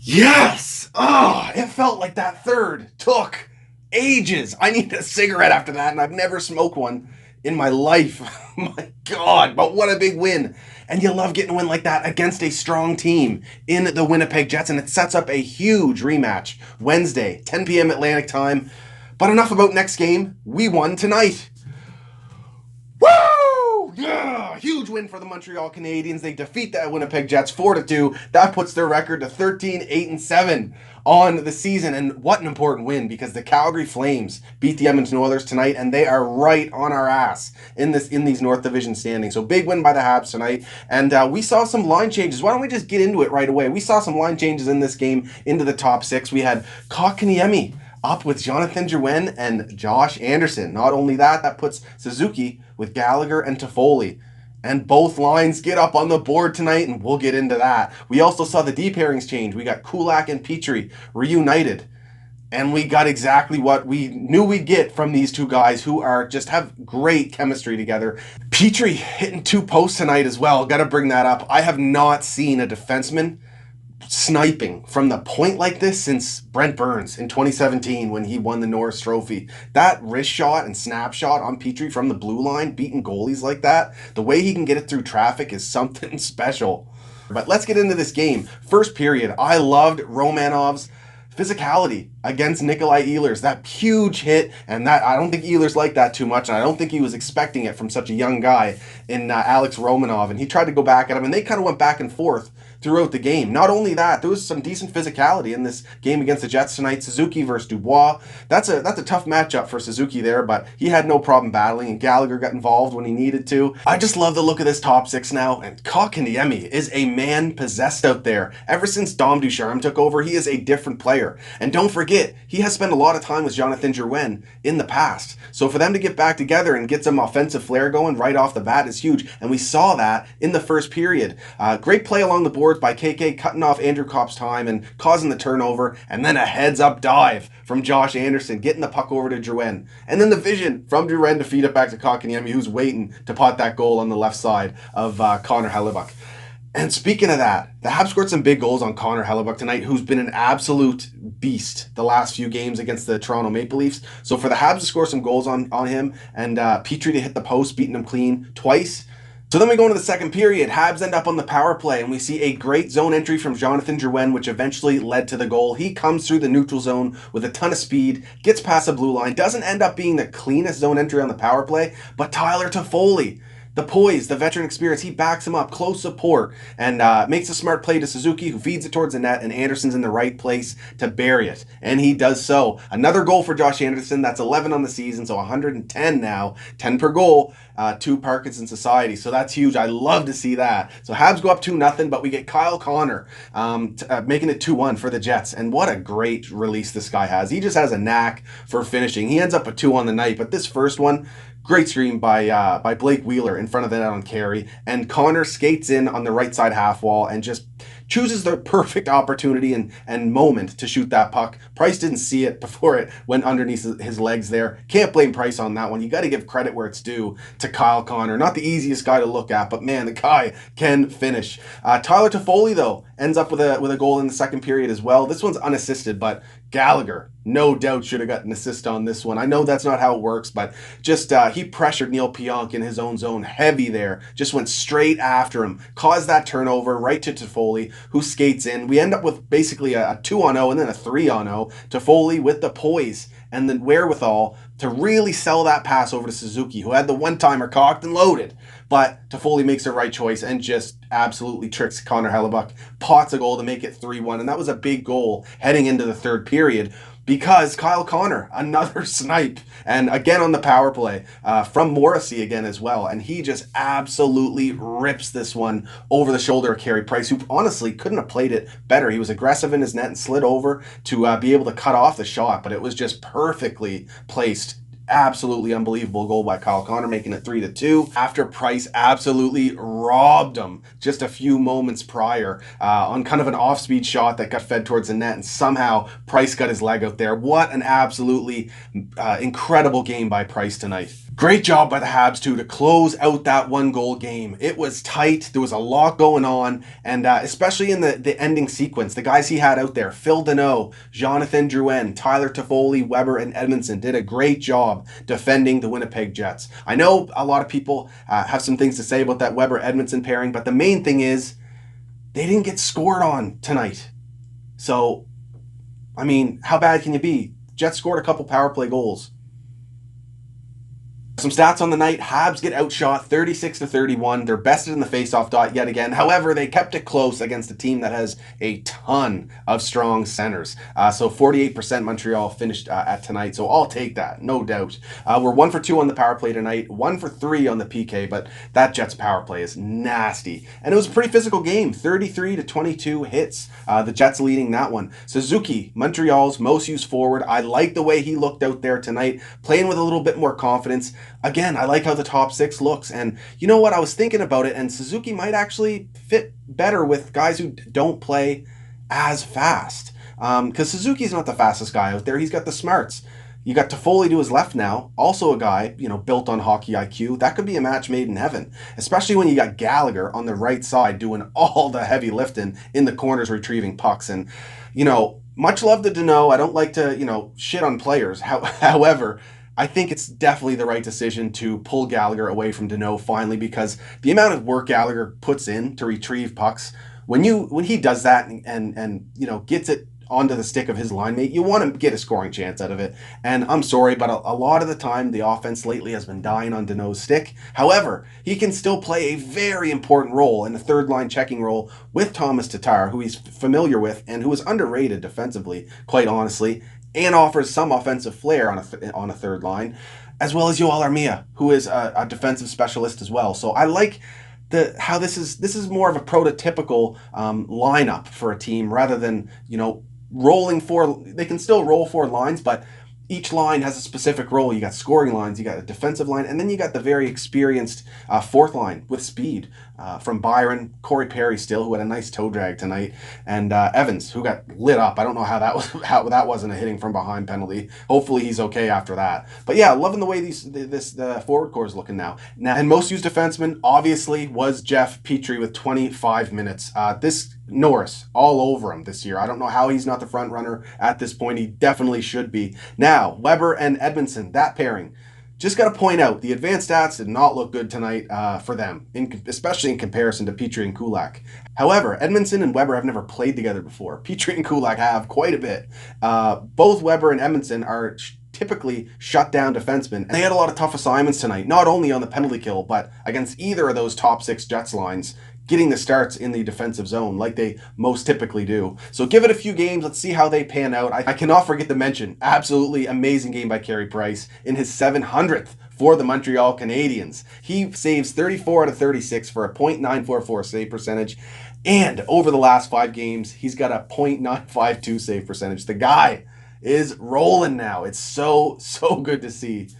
Yes! Oh, it felt like that third took ages. I need a cigarette after that, and I've never smoked one in my life. My God, but what a big win. And you love getting a win like that against a strong team in the Winnipeg Jets, and it sets up a huge rematch Wednesday, 10 p.m. Atlantic time. But enough about next game. We won tonight. Woo! Yeah! Huge win for the Montreal Canadiens. They defeat the Winnipeg Jets 4-2. That puts their record to 13-8-7 on the season. And what an important win, because the Calgary Flames beat the Edmonton Oilers tonight, and they are right on our ass in these North Division standings. So big win by the Habs tonight. And we saw some line changes. Why don't we just get into it right away? We saw some line changes in this game into the top six. We had Kotkaniemi up with Jonathan Drouin and Josh Anderson. Not only that, that puts Suzuki with Gallagher and Toffoli. And both lines get up on the board tonight, and we'll get into that. We also saw the D pairings change. We got Kulak and Petrie reunited. And we got exactly what we knew we'd get from these two guys who are just have great chemistry together. Petrie hitting 2 posts tonight as well. Got to bring that up. I have not seen a defenseman sniping from the point like this since Brent Burns in 2017 when he won the Norris Trophy. That wrist shot and snapshot on Petrie from the blue line, beating goalies like that, the way he can get it through traffic is something special. But let's get into this game. First period, I loved Romanov's physicality against Nikolai Ehlers. That huge hit, and that I don't think Ehlers liked that too much, and I don't think he was expecting it from such a young guy in Alex Romanov, and he tried to go back at him, and they kind of went back and forth throughout the game. Not only that, there was some decent physicality in this game against the Jets tonight. Suzuki versus Dubois. That's a tough matchup for Suzuki there, but he had no problem battling, and Gallagher got involved when he needed to. I just love the look of this top six now, and Kotkaniemi is a man possessed out there. Ever since Dom Ducharme took over, he is a different player. And don't forget, he has spent a lot of time with Jonathan Drouin in the past. So for them to get back together and get some offensive flair going right off the bat is huge. And we saw that in the first period. Great play along the boards by KK, cutting off Andrew Kopp's time and causing the turnover. And then a heads-up dive from Josh Anderson, getting the puck over to Drouin. And then the vision from Drouin to feed it back to Kotkaniemi, who's waiting to pot that goal on the left side of Connor Hellebuyck. And speaking of that, the Habs scored some big goals on Connor Hellebuyck tonight, who's been an absolute beast the last few games against the Toronto Maple Leafs. So for the Habs to score some goals on him, and Petrie to hit the post, beating him clean twice. So then we go into the second period. Habs end up on the power play, and we see a great zone entry from Jonathan Drouin, which eventually led to the goal. He comes through the neutral zone with a ton of speed, gets past the blue line, doesn't end up being the cleanest zone entry on the power play, but Tyler Toffoli, the poise, the veteran experience, he backs him up, close support, and makes a smart play to Suzuki, who feeds it towards the net, and Anderson's in the right place to bury it. And he does so. Another goal for Josh Anderson. That's 11 on the season, so 110 now, 10 per goal to Parkinson Society. So that's huge. I love to see that. So Habs go up 2-0, but we get Kyle Connor making it 2-1 for the Jets. And what a great release this guy has. He just has a knack for finishing. He ends up with 2 on the night, but this first one, great screen by Blake Wheeler in front of the net on carry, and Connor skates in on the right side half wall and just chooses the perfect opportunity and moment to shoot that puck. Price didn't see it before it went underneath his legs there. Can't blame Price on that one. You got to give credit where it's due to Kyle Connor. Not the easiest guy to look at, but man, the guy can finish. Tyler Toffoli, though, ends up with a goal in the second period as well. This one's unassisted, but Gallagher, no doubt, should have got an assist on this one. I know that's not how it works, but just he pressured Neil Pionk in his own zone heavy there. Just went straight after him. Caused that turnover right to Toffoli, who skates in. We end up with basically a 2-on-0 and then a 3-on-0. Toffoli with the poise and the wherewithal to really sell that pass over to Suzuki, who had the one-timer cocked and loaded. But Toffoli makes the right choice and just absolutely tricks Connor Hellebuyck, pots a goal to make it 3-1. And that was a big goal heading into the third period, because Kyle Connor, another snipe, and again on the power play from Morrissey again as well. And he just absolutely rips this one over the shoulder of Carey Price, who honestly couldn't have played it better. He was aggressive in his net and slid over to be able to cut off the shot, but it was just perfectly placed. Absolutely unbelievable goal by Kyle Connor, making it 3-2 after Price absolutely robbed him just a few moments prior on kind of an off-speed shot that got fed towards the net, and somehow Price got his leg out there. What an absolutely incredible game by Price tonight. Great job by the Habs, too, to close out that one-goal game. It was tight. There was a lot going on, and especially in the ending sequence, the guys he had out there, Phil Deneau, Jonathan Drouin, Tyler Toffoli, Weber, and Edmondson did a great job defending the Winnipeg Jets. I know a lot of people have some things to say about that Weber-Edmondson pairing, but the main thing is they didn't get scored on tonight. So, I mean, how bad can you be? Jets scored a couple power play goals. Some stats on the night. Habs get outshot 36-31. They're bested in the faceoff dot yet again. However, they kept it close against a team that has a ton of strong centers. So 48% Montreal finished at tonight. So I'll take that, no doubt. We're 1 for 2 on the power play tonight, 1 for 3 on the PK, but that Jets power play is nasty. And it was a pretty physical game, 33-22 hits. The Jets leading that one. Suzuki, Montreal's most used forward. I like the way he looked out there tonight, playing with a little bit more confidence. Again, I like how the top six looks. And you know what? I was thinking about it, and Suzuki might actually fit better with guys who don't play as fast. Because Suzuki's not the fastest guy out there. He's got the smarts. You got Toffoli to his left now, also a guy, built on hockey IQ. That could be a match made in heaven, especially when you got Gallagher on the right side doing all the heavy lifting in the corners, retrieving pucks. And, much love to Deneau. I don't like to, shit on players. However, I think it's definitely the right decision to pull Gallagher away from Deneau finally, because the amount of work Gallagher puts in to retrieve pucks, when he does that and gets it onto the stick of his line mate, you want to get a scoring chance out of it. And I'm sorry, but a lot of the time the offense lately has been dying on Deneau's stick. However, he can still play a very important role in the third line checking role with Thomas Tatar, who he's familiar with and who is underrated defensively, quite honestly, and offers some offensive flair on a third line, as well as Yoel Armia, who is a defensive specialist as well. So I like how this is more of a prototypical lineup for a team rather than rolling four. They can still roll 4 lines, but each line has a specific role. You got scoring lines, you got a defensive line, and then you got the very experienced fourth line with speed from Byron, Corey Perry still, who had a nice toe drag tonight, and Evans, who got lit up. I don't know how that wasn't a hitting from behind penalty. Hopefully he's okay after that. But yeah, loving the way the forward core is looking now. And most used defenseman obviously was Jeff Petrie with 25 minutes. This Norris all over him this year. I don't know how he's not the front runner at this point. He definitely should be. Now, Weber and Edmondson, that pairing. Just got to point out, the advanced stats did not look good tonight for them, especially in comparison to Petrie and Kulak. However, Edmondson and Weber have never played together before. Petrie and Kulak have quite a bit. Both Weber and Edmondson are typically shut down defensemen. And they had a lot of tough assignments tonight, not only on the penalty kill, but against either of those top 6 Jets lines, getting the starts in the defensive zone like they most typically do. So give it a few games. Let's see how they pan out. I cannot forget to mention, absolutely amazing game by Carey Price in his 700th for the Montreal Canadiens. He saves 34 out of 36 for a .944 save percentage. And over the last 5 games, he's got a .952 save percentage. The guy is rolling now. It's so good to see.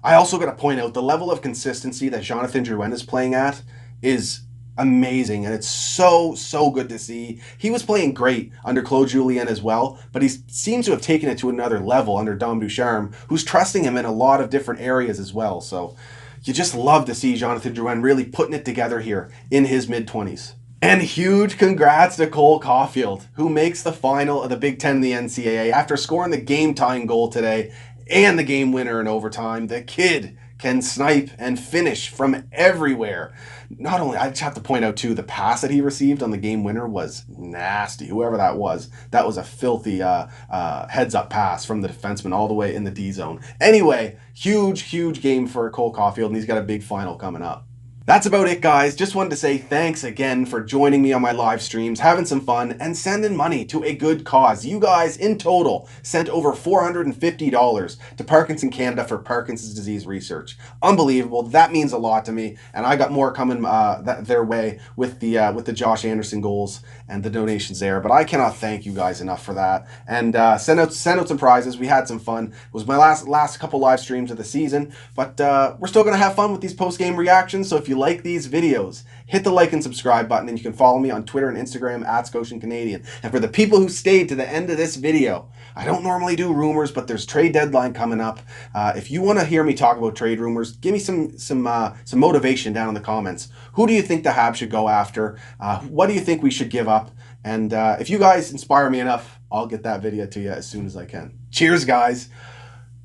I also got to point out the level of consistency that Jonathan Drouin is playing at is amazing, and it's so good to see. He was playing great under Claude Julien as well, but he seems to have taken it to another level under Dom Ducharme, who's trusting him in a lot of different areas as well. So you just love to see Jonathan Drouin really putting it together here in his mid-20s. And huge congrats to Cole Caulfield, who makes the final of the Big Ten in the NCAA after scoring the game-tying goal today and the game winner in overtime. The kid can snipe and finish from everywhere. Not only, I just have to point out too, the pass that he received on the game winner was nasty. Whoever that was a filthy heads up pass from the defenseman all the way in the D zone. Anyway, huge game for Cole Caulfield, and he's got a big final coming up. That's about it, guys. Just wanted to say thanks again for joining me on my live streams, having some fun, and sending money to a good cause. You guys, in total, sent over $450 to Parkinson Canada for Parkinson's disease research. Unbelievable. That means a lot to me, and I got more coming their way with the Josh Anderson goals and the donations there. But I cannot thank you guys enough for that. And send out some prizes. We had some fun. It was my last couple live streams of the season, but we're still going to have fun with these post-game reactions. So if you like these videos, hit the like and subscribe button, and you can follow me on Twitter and Instagram at SCOTIANCANADIEN. And for the people who stayed to the end of this video, I don't normally do rumors, but there's trade deadline coming up. If you want to hear me talk about trade rumors, give me some motivation down in the comments. Who do you think the Habs should go after? What do you think we should give up? And if you guys inspire me enough, I'll get that video to you as soon as I can. Cheers, guys.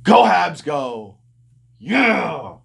Go Habs, go! Yeah!